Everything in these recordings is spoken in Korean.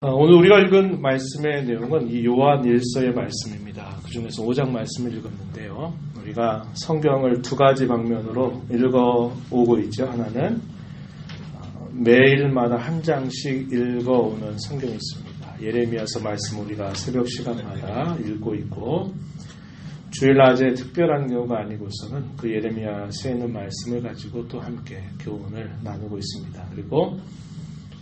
오늘 우리가 읽은 말씀의 내용은 이 요한 1서의 말씀입니다. 그 중에서 5장 말씀을 읽었는데요. 우리가 성경을 두 가지 방면으로 읽어오고 있죠. 하나는 매일마다 한 장씩 읽어오는 성경이 있습니다. 예레미야서 말씀 우리가 새벽 시간마다 읽고 있고, 주일낮에 특별한 경우가 아니고서는 그 예레미야서에 있는 말씀을 가지고 또 함께 교훈을 나누고 있습니다. 그리고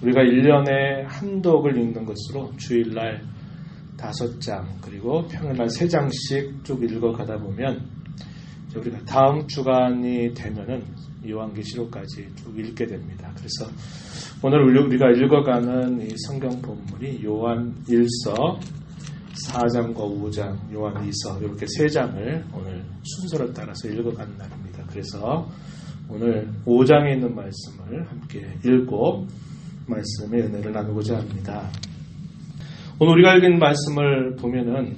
우리가 1년에 한 독을 읽는 것으로 주일날 5장 그리고 평일날 3장씩 쭉 읽어가다 보면 우리가 다음 주간이 되면은 요한계시록까지 쭉 읽게 됩니다. 그래서 오늘 우리가 읽어가는 이 성경 본문이 요한 1서 4장과 5장, 요한 2서 이렇게 3장을 오늘 순서를 따라서 읽어가는 날입니다. 그래서 오늘 5장에 있는 말씀을 함께 읽고 말씀의 은혜를 나누고자 합니다. 오늘 우리가 읽은 말씀을 보면은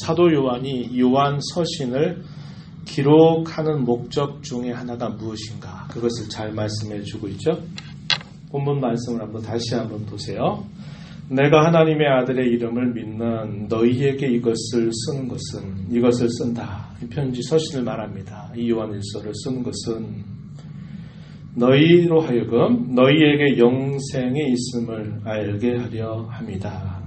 사도 요한이 요한 서신을 기록하는 목적 중에 하나가 무엇인가, 그것을 잘 말씀해 주고 있죠. 본문 말씀을 다시 한번 보세요. 내가 하나님의 아들의 이름을 믿는 너희에게 이것을 쓴다. 이 편지 서신을 말합니다. 이 요한 일서를 쓰는 것은 너희로 하여금 너희에게 영생이 있음을 알게 하려 합니다.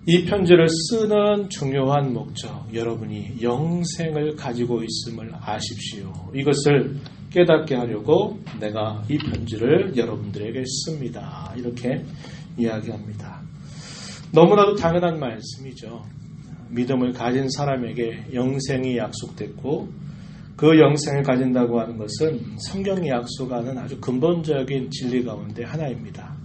이 편지를 쓰는 중요한 목적, 여러분이 영생을 가지고 있음을 아십시오. 이것을 깨닫게 하려고 내가 이 편지를 여러분들에게 씁니다. 이렇게 이야기합니다. 너무나도 당연한 말씀이죠. 믿음을 가진 사람에게 영생이 약속됐고, 그 영생을 가진다고 하는 것은 성경이 약속하는 아주 근본적인 진리 가운데 하나입니다.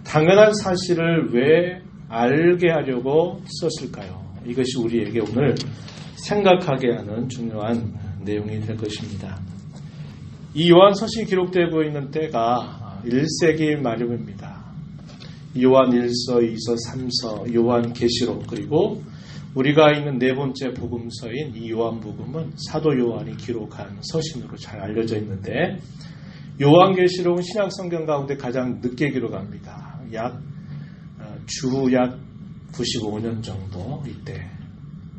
당연한 사실을 왜 알게 하려고 썼을까요? 이것이 우리에게 오늘 생각하게 하는 중요한 내용이 될 것입니다. 이 요한서신이 기록되고 있는 때가 1세기 말입니다. 요한 1서, 2서, 3서, 요한계시록, 그리고 우리가 있는 네 번째 복음서인 이 요한복음은 사도 요한이 기록한 서신으로 잘 알려져 있는데, 요한계시록은 신약성경 가운데 가장 늦게 기록합니다. 주 약 95년 정도 이때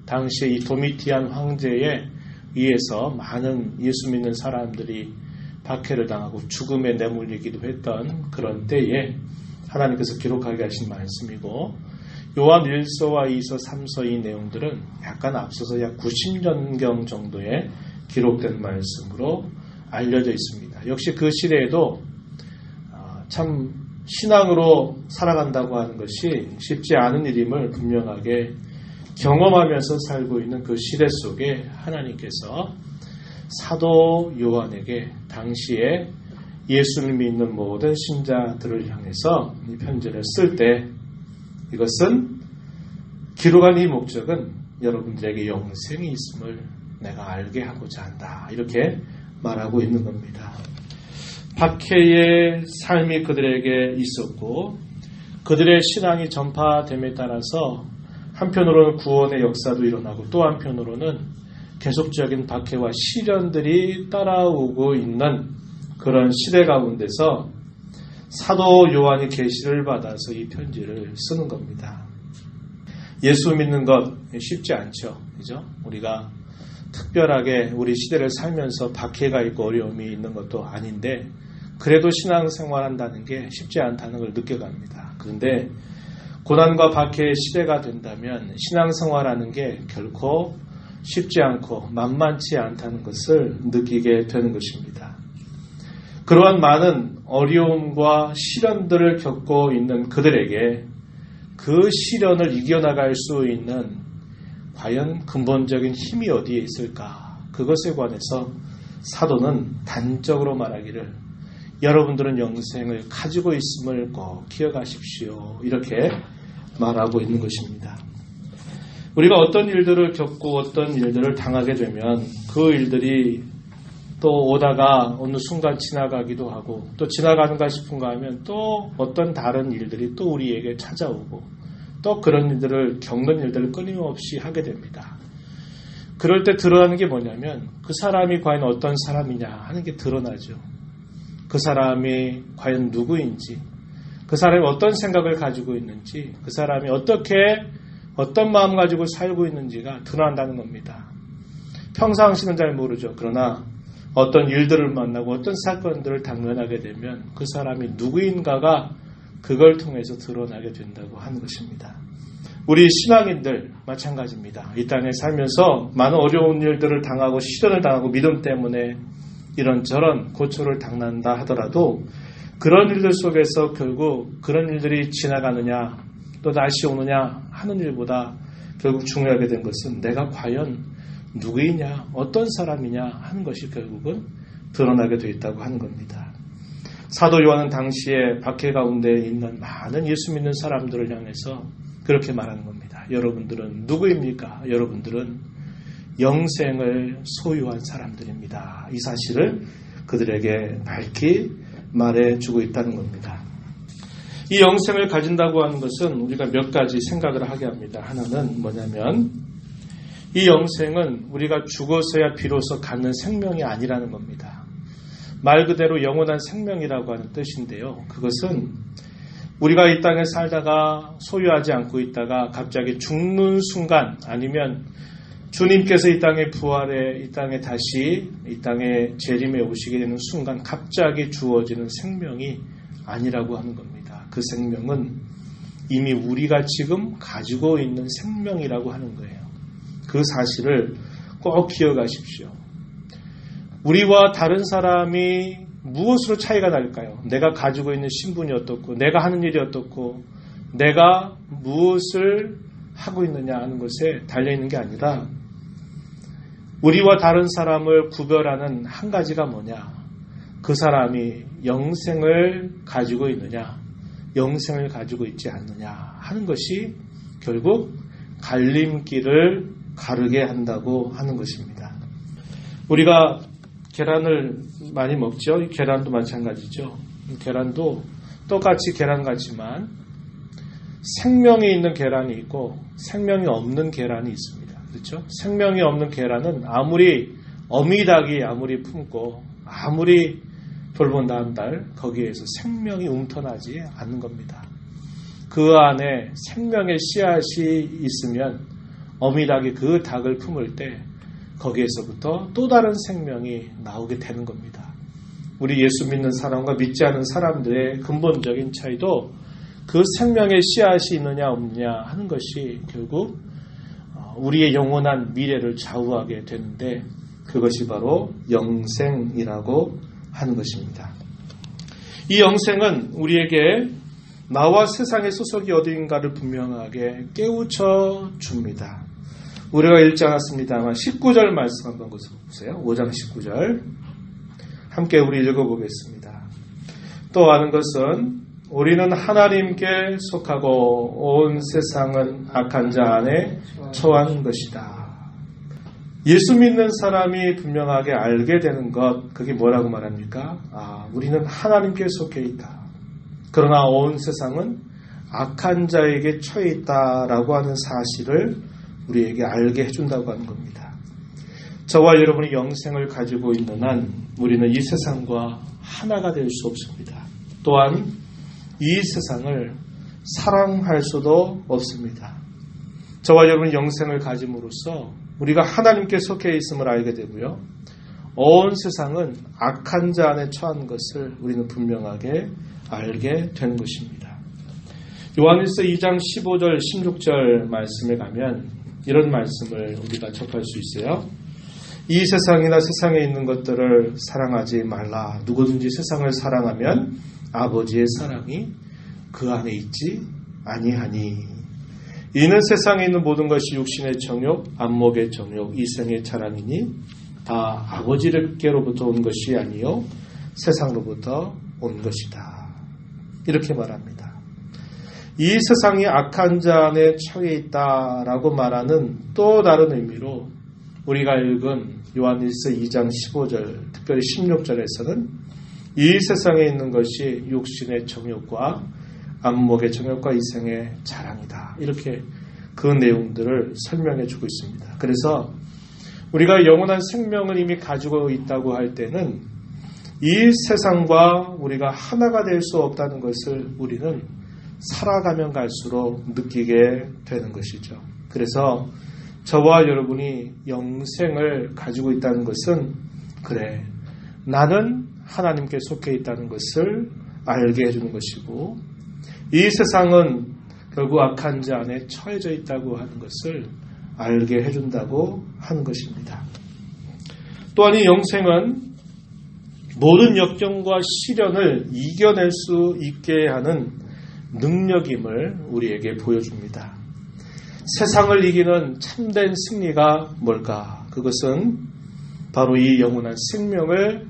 당시에 이 도미티안 황제에 의해서 많은 예수 믿는 사람들이 박해를 당하고 죽음에 내몰리기도 했던 그런 때에 하나님께서 기록하게 하신 말씀이고, 요한 1서와 2서, 3서 이 내용들은 약간 앞서서 약 90년경 정도에 기록된 말씀으로 알려져 있습니다. 역시 그 시대에도 참 신앙으로 살아간다고 하는 것이 쉽지 않은 일임을 분명하게 경험하면서 살고 있는 그 시대 속에 하나님께서 사도 요한에게 당시에 예수를 믿는 모든 신자들을 향해서 이 편지를 쓸 때, 이것은 기록한 이 목적은 여러분들에게 영생이 있음을 내가 알게 하고자 한다. 이렇게 말하고 있는 겁니다. 박해의 삶이 그들에게 있었고, 그들의 신앙이 전파됨에 따라서 한편으로는 구원의 역사도 일어나고, 또 한편으로는 계속적인 박해와 시련들이 따라오고 있는 그런 시대 가운데서 사도 요한이 계시를 받아서 이 편지를 쓰는 겁니다. 예수 믿는 것 쉽지 않죠. 그죠? 우리가 특별하게 우리 시대를 살면서 박해가 있고 어려움이 있는 것도 아닌데, 그래도 신앙생활 한다는 게 쉽지 않다는 걸 느껴갑니다. 그런데 고난과 박해의 시대가 된다면 신앙생활하는 게 결코 쉽지 않고 만만치 않다는 것을 느끼게 되는 것입니다. 그러한 많은 어려움과 시련들을 겪고 있는 그들에게 그 시련을 이겨나갈 수 있는 과연 근본적인 힘이 어디에 있을까? 그것에 관해서 사도는 단적으로 말하기를, 여러분들은 영생을 가지고 있음을 꼭 기억하십시오. 이렇게 말하고 있는 것입니다. 우리가 어떤 일들을 겪고 어떤 일들을 당하게 되면 그 일들이 또 오다가 어느 순간 지나가기도 하고, 또 지나가는가 싶은가 하면 또 어떤 다른 일들이 또 우리에게 찾아오고, 또 그런 일들을 겪는 일들을 끊임없이 하게 됩니다. 그럴 때 드러나는 게 뭐냐면 그 사람이 과연 어떤 사람이냐 하는 게 드러나죠. 그 사람이 과연 누구인지, 그 사람이 어떤 생각을 가지고 있는지, 그 사람이 어떤 마음 가지고 살고 있는지가 드러난다는 겁니다. 평상시는 잘 모르죠. 그러나 어떤 일들을 만나고 어떤 사건들을 당면하게 되면 그 사람이 누구인가가 그걸 통해서 드러나게 된다고 하는 것입니다. 우리 신앙인들 마찬가지입니다. 이 땅에 살면서 많은 어려운 일들을 당하고 시련을 당하고 믿음 때문에 이런저런 고초를 당한다 하더라도 그런 일들 속에서 결국 그런 일들이 지나가느냐 또 다시 오느냐 하는 일보다 결국 중요하게 된 것은 내가 과연 누구이냐 어떤 사람이냐 하는 것이 결국은 드러나게 되어 있다고 하는 겁니다. 사도 요한은 당시에 박해 가운데 있는 많은 예수 믿는 사람들을 향해서 그렇게 말하는 겁니다. 여러분들은 누구입니까? 여러분들은 영생을 소유한 사람들입니다. 이 사실을 그들에게 밝히 말해주고 있다는 겁니다. 이 영생을 가진다고 하는 것은 우리가 몇 가지 생각을 하게 합니다. 하나는 뭐냐면 이 영생은 우리가 죽어서야 비로소 갖는 생명이 아니라는 겁니다. 말 그대로 영원한 생명이라고 하는 뜻인데요. 그것은 우리가 이 땅에 살다가 소유하지 않고 있다가 갑자기 죽는 순간 아니면 주님께서 이 땅에 부활해 이 땅에 다시 이 땅에 재림에 오시게 되는 순간 갑자기 주어지는 생명이 아니라고 하는 겁니다. 그 생명은 이미 우리가 지금 가지고 있는 생명이라고 하는 거예요. 그 사실을 꼭 기억하십시오. 우리와 다른 사람이 무엇으로 차이가 날까요? 내가 가지고 있는 신분이 어떻고 내가 하는 일이 어떻고 내가 무엇을 하고 있느냐 하는 것에 달려있는 게 아니라 우리와 다른 사람을 구별하는 한 가지가 뭐냐? 그 사람이 영생을 가지고 있느냐 영생을 가지고 있지 않느냐 하는 것이 결국 갈림길을 가르게 한다고 하는 것입니다. 우리가 계란을 많이 먹죠. 계란도 마찬가지죠. 계란도 똑같이 계란 같지만 생명이 있는 계란이 있고 생명이 없는 계란이 있습니다. 그렇죠? 생명이 없는 계란은 아무리 어미닭이 아무리 품고 아무리 돌본다 한들 거기에서 생명이 움터나지 않는 겁니다. 그 안에 생명의 씨앗이 있으면 어미닭이 그 닭을 품을 때 거기에서부터 또 다른 생명이 나오게 되는 겁니다. 우리 예수 믿는 사람과 믿지 않은 사람들의 근본적인 차이도 그 생명의 씨앗이 있느냐 없느냐 하는 것이 결국 우리의 영원한 미래를 좌우하게 되는데 그것이 바로 영생이라고 하는 것입니다. 이 영생은 우리에게 나와 세상의 소속이 어디인가를 분명하게 깨우쳐 줍니다. 우리가 읽지 않았습니다만 19절 말씀 한번 보세요. 5장 19절 함께 우리 읽어보겠습니다. 또 아는 것은 우리는 하나님께 속하고 온 세상은 악한 자 안에 처한 것이다. 예수 믿는 사람이 분명하게 알게 되는 것, 그게 뭐라고 말합니까? 우리는 하나님께 속해 있다. 그러나 온 세상은 악한 자에게 처해 있다라고 하는 사실을 우리에게 알게 해준다고 하는 겁니다. 저와 여러분이 영생을 가지고 있는 한 우리는 이 세상과 하나가 될 수 없습니다. 또한 이 세상을 사랑할 수도 없습니다. 저와 여러분이 영생을 가짐으로써 우리가 하나님께 속해 있음을 알게 되고요. 온 세상은 악한 자 안에 처한 것을 우리는 분명하게 알게 되는 것입니다. 요한일서 2장 15절 16절 말씀에 가면 이런 말씀을 우리가 접할 수 있어요. 이 세상이나 세상에 있는 것들을 사랑하지 말라. 누구든지 세상을 사랑하면 아버지의 사랑이 그 안에 있지 아니하니. 이는 세상에 있는 모든 것이 육신의 정욕, 안목의 정욕, 이생의 자랑이니 다 아버지께로부터 온 것이 아니요 세상으로부터 온 것이다. 이렇게 말합니다. 이 세상이 악한 자 안에 처해 있다라고 말하는 또 다른 의미로 우리가 읽은 요한일서 2장 15절, 특별히 16절에서는 이 세상에 있는 것이 육신의 정욕과 안목의 정욕과 이생의 자랑이다. 이렇게 그 내용들을 설명해 주고 있습니다. 그래서 우리가 영원한 생명을 이미 가지고 있다고 할 때는 이 세상과 우리가 하나가 될 수 없다는 것을 우리는 살아가면 갈수록 느끼게 되는 것이죠. 그래서 저와 여러분이 영생을 가지고 있다는 것은 그래, 나는 하나님께 속해 있다는 것을 알게 해주는 것이고 이 세상은 결국 악한 자 안에 처해져 있다고 하는 것을 알게 해준다고 하는 것입니다. 또한 이 영생은 모든 역경과 시련을 이겨낼 수 있게 하는 능력임을 우리에게 보여줍니다. 세상을 이기는 참된 승리가 뭘까? 그것은 바로 이 영원한 생명을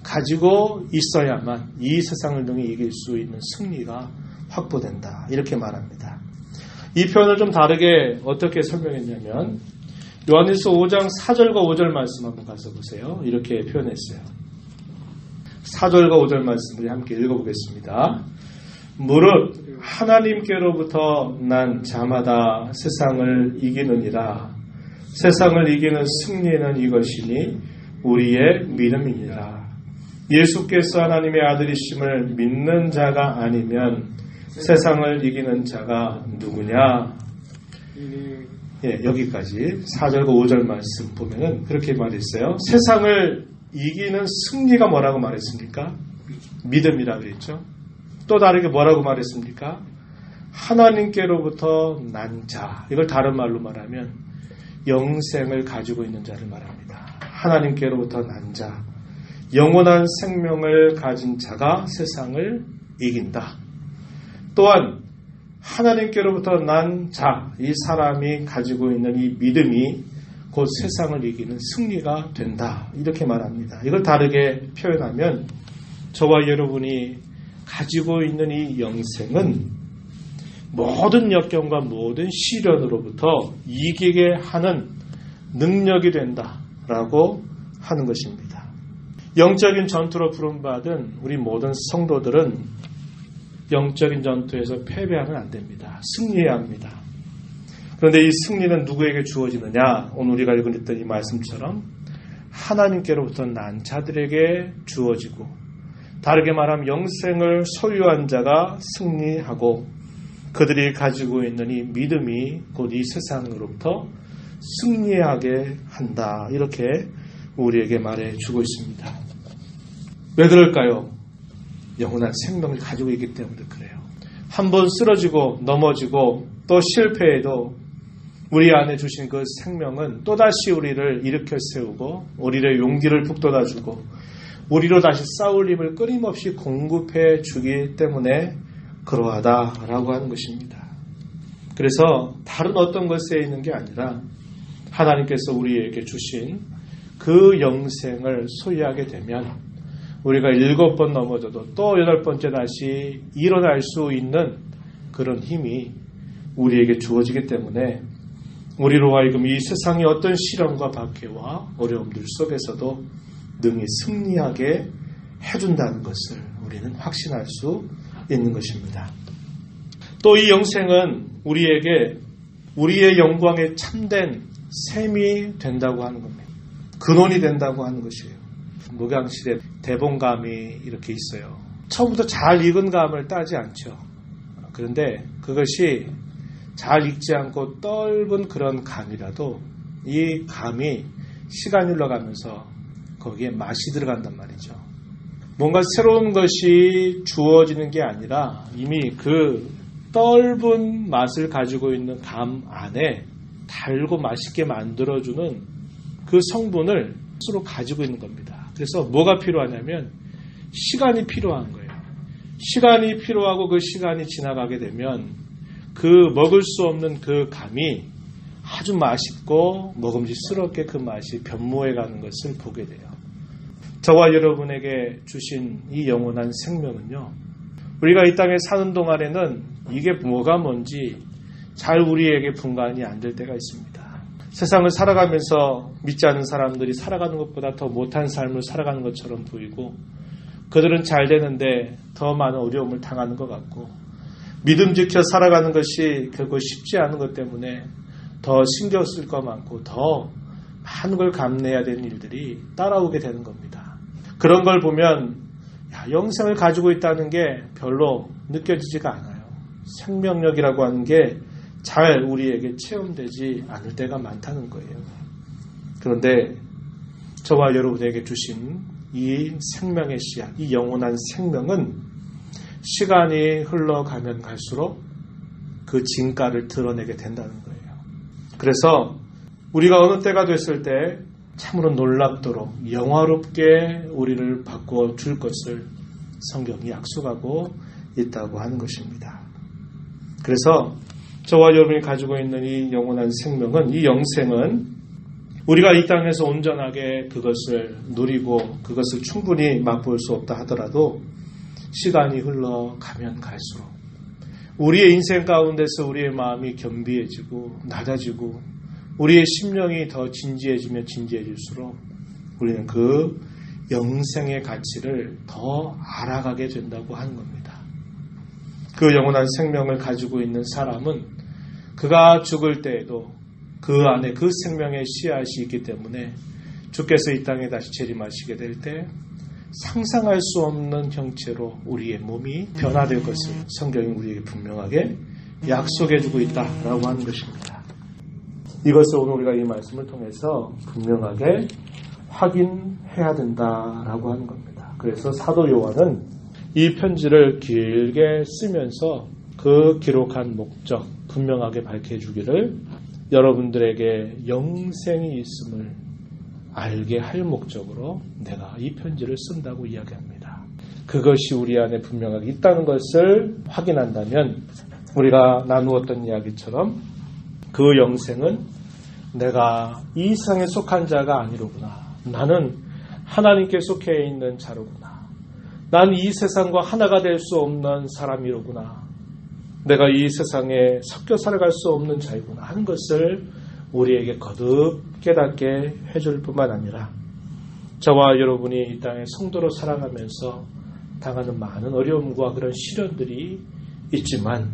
가지고 있어야만 이 세상을 능히 이길 수 있는 승리가 확보된다. 이렇게 말합니다. 이 표현을 좀 다르게 어떻게 설명했냐면 요한일서 5장 4절과 5절 말씀 한번 가서 보세요. 이렇게 표현했어요. 4절과 5절 말씀을 함께 읽어보겠습니다. 무릇 하나님께로부터 난 자마다 세상을 이기느니라. 세상을 이기는 승리는 이것이니 우리의 믿음이니라. 예수께서 하나님의 아들이심을 믿는 자가 아니면 세상을 이기는 자가 누구냐? 여기까지 4절과 5절 말씀 보면은 그렇게 말했어요. 세상을 이기는 승리가 뭐라고 말했습니까? 믿음이라고 그랬죠. 또 다르게 뭐라고 말했습니까? 하나님께로부터 난 자. 이걸 다른 말로 말하면 영생을 가지고 있는 자를 말합니다. 하나님께로부터 난 자. 영원한 생명을 가진 자가 세상을 이긴다. 또한 하나님께로부터 난 자, 이 사람이 가지고 있는 이 믿음이 곧 세상을 이기는 승리가 된다. 이렇게 말합니다. 이걸 다르게 표현하면 저와 여러분이 가지고 있는 이 영생은 모든 역경과 모든 시련으로부터 이기게 하는 능력이 된다라고 하는 것입니다. 영적인 전투로 부름받은 우리 모든 성도들은 영적인 전투에서 패배하면 안 됩니다. 승리해야 합니다. 그런데 이 승리는 누구에게 주어지느냐? 오늘 우리가 읽었던 이 말씀처럼 하나님께로부터 난 자들에게 주어지고 다르게 말하면 영생을 소유한 자가 승리하고 그들이 가지고 있는 이 믿음이 곧 이 세상으로부터 승리하게 한다. 이렇게 우리에게 말해주고 있습니다. 왜 그럴까요? 영원한 생명을 가지고 있기 때문에 그래요. 한번 쓰러지고 넘어지고 또 실패해도 우리 안에 주신 그 생명은 또다시 우리를 일으켜 세우고 우리의 용기를 북돋아주고 우리로 다시 싸울 힘을 끊임없이 공급해 주기 때문에 그러하다라고 하는 것입니다. 그래서 다른 어떤 것에 있는 게 아니라 하나님께서 우리에게 주신 그 영생을 소유하게 되면 우리가 7번 넘어져도 또 8번째 다시 일어날 수 있는 그런 힘이 우리에게 주어지기 때문에 우리로 하여금 이 세상의 어떤 시련과 박해와 어려움들 속에서도 능히 승리하게 해준다는 것을 우리는 확신할 수 있는 것입니다. 또 이 영생은 우리에게 우리의 영광에 참된 셈이 된다고 하는 겁니다. 근원이 된다고 하는 것이에요. 목양실에 대본감이 이렇게 있어요. 처음부터 잘 익은 감을 따지 않죠. 그런데 그것이 잘 익지 않고 떫은 그런 감이라도 이 감이 시간이 흘러가면서 거기에 맛이 들어간단 말이죠. 뭔가 새로운 것이 주어지는 게 아니라 이미 그 떫은 맛을 가지고 있는 감 안에 달고 맛있게 만들어주는 그 성분을 스스로 가지고 있는 겁니다. 그래서 뭐가 필요하냐면 시간이 필요한 거예요. 시간이 필요하고 그 시간이 지나가게 되면 그 먹을 수 없는 그 감이 아주 맛있고 먹음직스럽게 그 맛이 변모해가는 것을 보게 돼요. 저와 여러분에게 주신 이 영원한 생명은요, 우리가 이 땅에 사는 동안에는 이게 뭐가 뭔지 잘 우리에게 분간이 안 될 때가 있습니다. 세상을 살아가면서 믿지 않는 사람들이 살아가는 것보다 더 못한 삶을 살아가는 것처럼 보이고 그들은 잘 되는데 더 많은 어려움을 당하는 것 같고 믿음 지켜 살아가는 것이 결코 쉽지 않은 것 때문에 더 신경 쓸 거 많고 더 많은 걸 감내해야 되는 일들이 따라오게 되는 겁니다. 그런 걸 보면 영생을 가지고 있다는 게 별로 느껴지지가 않아요. 생명력이라고 하는 게 잘 우리에게 체험되지 않을 때가 많다는 거예요. 그런데 저와 여러분에게 주신 이 생명의 씨앗, 이 영원한 생명은 시간이 흘러가면 갈수록 그 진가를 드러내게 된다는 거예요. 그래서 우리가 어느 때가 됐을 때 참으로 놀랍도록 영화롭게 우리를 바꾸어 줄 것을 성경이 약속하고 있다고 하는 것입니다. 그래서 저와 여러분이 가지고 있는 이 영원한 생명은, 이 영생은 우리가 이 땅에서 온전하게 그것을 누리고 그것을 충분히 맛볼 수 없다 하더라도 시간이 흘러가면 갈수록 우리의 인생 가운데서 우리의 마음이 겸비해지고 낮아지고 우리의 심령이 더 진지해지면 진지해질수록 우리는 그 영생의 가치를 더 알아가게 된다고 하는 겁니다. 그 영원한 생명을 가지고 있는 사람은 그가 죽을 때에도 그 안에 그 생명의 씨앗이 있기 때문에 주께서 이 땅에 다시 재림하시게 될 때 상상할 수 없는 형체로 우리의 몸이 변화될 것을 성경이 우리에게 분명하게 약속해주고 있다라고 하는 것입니다. 이것을 오늘 우리가 이 말씀을 통해서 분명하게 확인해야 된다라고 하는 겁니다. 그래서 사도 요한은 이 편지를 길게 쓰면서 그 기록한 목적 분명하게 밝혀주기를 여러분들에게 영생이 있음을 알게 할 목적으로 내가 이 편지를 쓴다고 이야기합니다. 그것이 우리 안에 분명하게 있다는 것을 확인한다면 우리가 나누었던 이야기처럼 그 영생은 내가 이 세상에 속한 자가 아니로구나. 나는 하나님께 속해 있는 자로구나. 나는 이 세상과 하나가 될 수 없는 사람이로구나. 내가 이 세상에 섞여 살아갈 수 없는 자이구나 하는 것을 우리에게 거듭 깨닫게 해줄 뿐만 아니라 저와 여러분이 이 땅에 성도로 살아가면서 당하는 많은 어려움과 그런 시련들이 있지만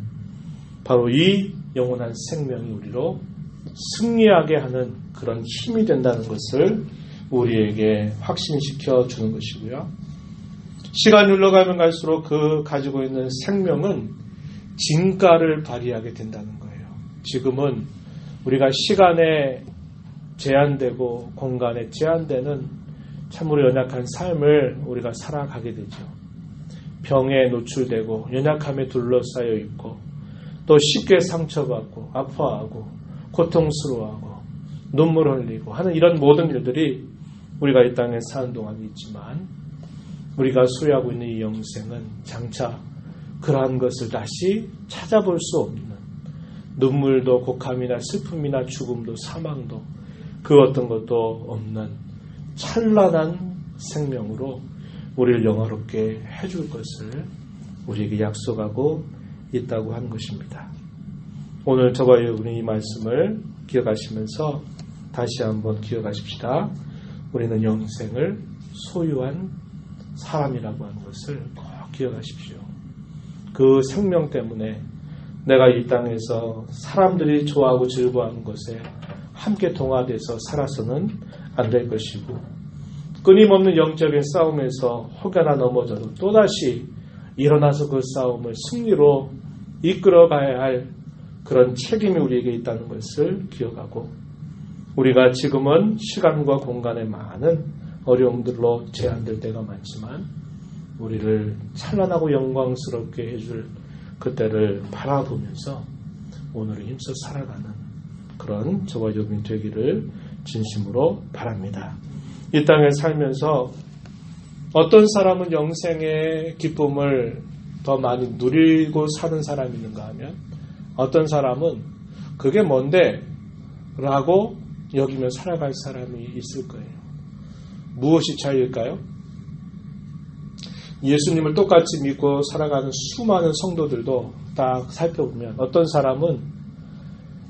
바로 이 영원한 생명이 우리로 승리하게 하는 그런 힘이 된다는 것을 우리에게 확신시켜 주는 것이고요. 시간이 흘러가면 갈수록 그 가지고 있는 생명은 진가를 발휘하게 된다는 거예요. 지금은 우리가 시간에 제한되고 공간에 제한되는 참으로 연약한 삶을 우리가 살아가게 되죠. 병에 노출되고 연약함에 둘러싸여 있고 또 쉽게 상처받고 아파하고 고통스러워하고 눈물 흘리고 하는 이런 모든 일들이 우리가 이 땅에 사는 동안 있지만 우리가 소유하고 있는 이 영생은 장차 그러한 것을 다시 찾아볼 수 없는 눈물도 곡함이나 슬픔이나 죽음도 사망도 그 어떤 것도 없는 찬란한 생명으로 우리를 영화롭게 해줄 것을 우리에게 약속하고 있다고 하는 것입니다. 오늘 저와 여러분이 이 말씀을 기억하시면서 다시 한번 기억하십시다. 우리는 영생을 소유한 사람이라고 하는 것을 꼭 기억하십시오. 그 생명 때문에 내가 이 땅에서 사람들이 좋아하고 즐거워하는 것에 함께 동화돼서 살아서는 안 될 것이고 끊임없는 영적인 싸움에서 혹여나 넘어져도 또다시 일어나서 그 싸움을 승리로 이끌어가야 할 그런 책임이 우리에게 있다는 것을 기억하고 우리가 지금은 시간과 공간에 많은 어려움들로 제한될 때가 많지만 우리를 찬란하고 영광스럽게 해줄 그때를 바라보면서 오늘을 힘써 살아가는 그런 저와 여러분이 되기를 진심으로 바랍니다. 이 땅에 살면서 어떤 사람은 영생의 기쁨을 더 많이 누리고 사는 사람이 있는가 하면 어떤 사람은 그게 뭔데? 라고 여기며 살아갈 사람이 있을 거예요. 무엇이 차이일까요? 예수님을 똑같이 믿고 살아가는 수많은 성도들도 딱 살펴보면 어떤 사람은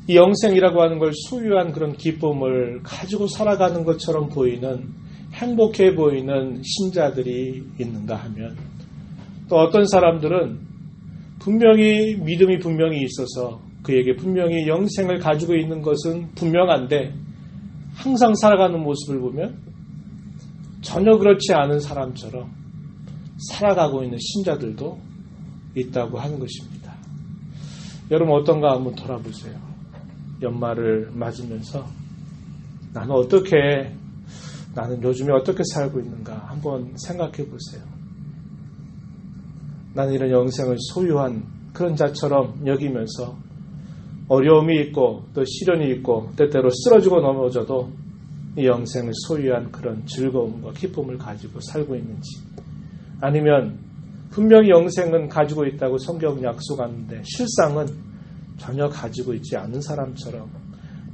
이 영생이라고 하는 걸 소유한 그런 기쁨을 가지고 살아가는 것처럼 보이는 행복해 보이는 신자들이 있는가 하면 또 어떤 사람들은 분명히 믿음이 분명히 있어서 그에게 분명히 영생을 가지고 있는 것은 분명한데 항상 살아가는 모습을 보면 전혀 그렇지 않은 사람처럼 살아가고 있는 신자들도 있다고 하는 것입니다. 여러분 어떤가 한번 돌아보세요. 연말을 맞으면서 나는 요즘에 어떻게 살고 있는가 한번 생각해 보세요. 나는 이런 영생을 소유한 그런 자처럼 여기면서 어려움이 있고 또 시련이 있고 때때로 쓰러지고 넘어져도 이 영생을 소유한 그런 즐거움과 기쁨을 가지고 살고 있는지, 아니면 분명히 영생은 가지고 있다고 성경은 약속하는데 실상은 전혀 가지고 있지 않은 사람처럼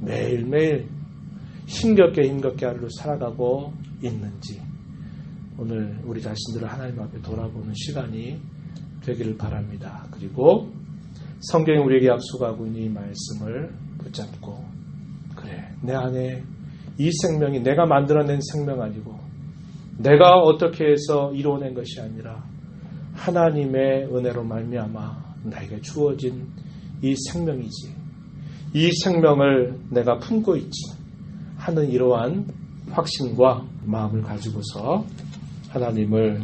매일매일 힘겹게 하루를 살아가고 있는지, 오늘 우리 자신들을 하나님 앞에 돌아보는 시간이 되기를 바랍니다. 그리고 성경이 우리에게 약속하고 있는 이 말씀을 붙잡고, 그래, 내 안에 이 생명이 내가 만들어낸 생명 아니고 내가 어떻게 해서 이루어낸 것이 아니라 하나님의 은혜로 말미암아 나에게 주어진 이 생명이지, 이 생명을 내가 품고 있지 하는 이러한 확신과 마음을 가지고서 하나님을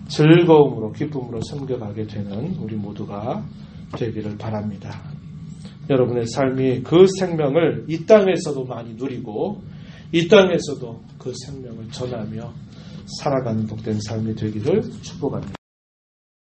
즐거움으로 기쁨으로 섬겨가게 되는 우리 모두가 되기를 바랍니다. 여러분의 삶이 그 생명을 이 땅에서도 많이 누리고 이 땅에서도 그 생명을 전하며 살아가는 복된 삶이 되기를 축복합니다.